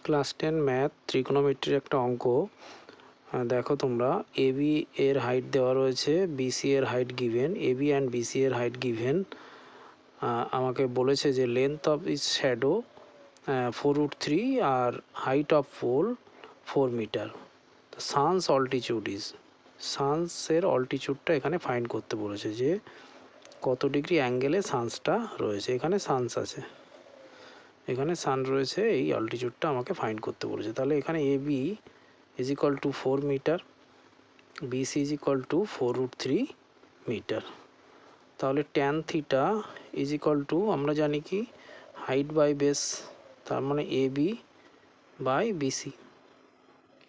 Class 10 math ত্রিকোণমিতির একটা অঙ্ক। দেখো তোমরা, এবি এর হাইট দেওয়া রয়েছে, বিসি এর height given, AB and BC এর হাইট গিভেন। আমাকে বলেছে যে লেন্থ অফ ইস শ্যাডো 4√3 আর হাইট অফ পোল 4 মিটার। তো সানস অল্টিটিউড ইজ, সানসের অল্টিটিউডটা এখানে ফাইন্ড করতে বলেছে, যে কত ডিগ্রি অ্যাঙ্গেলে সানসটা রয়েছে। এখানে সানস আছে, এখানে সান রয়েছে, এই অল্টিটিউডটা আমাকে ফাইন্ড করতে বলেছে। তাহলে এখানে AB is equal to 4 metre, BC is equal to 4√3 metre. তাহলে tan theta is equal to, আমরা জানি কি হাইট বাই বেস, তার মানে এবি বাই বিসি।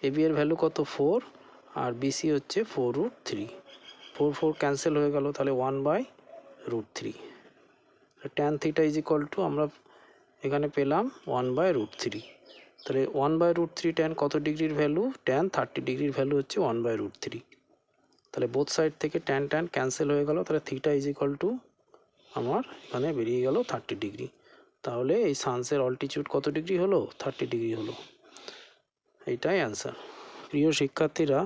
এবি এর ভ্যালু কত 4 আর বিসি হচ্ছে 4√3, 4 ক্যান্সেল হয়ে গেল, তাহলে 1/√3। Tan theta is equal to আমরা এখানে পেলাম 1/√3। তাহলে 1/√3 ট্যান কত ডিগ্রির ভ্যালু, ট্যান 30 ডিগ্রির ভ্যালু হচ্ছে 1/√3। তাহলে বোথ সাইড থেকে ট্যান ট্যান ক্যান্সেল হয়ে গেল, তাহলে থিটা ইজ ইকুয়াল টু আমার এখানে বেরিয়ে গেল 30 ডিগ্রি। তাহলে এই সানসের অল্টিটিউড কত ডিগ্রি হলো, 30 ডিগ্রি হলো। এইটাই অ্যান্সার। প্রিয় শিক্ষার্থীরা,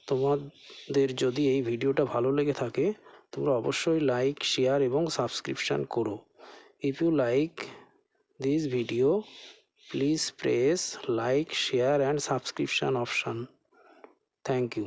তোমাদের যদি এই ভিডিওটা ভালো লেগে থাকে, তোমরা অবশ্যই লাইক, শেয়ার এবং সাবস্ক্রিপশান করো। If you like this video, please press like, share and subscription option. Thank you.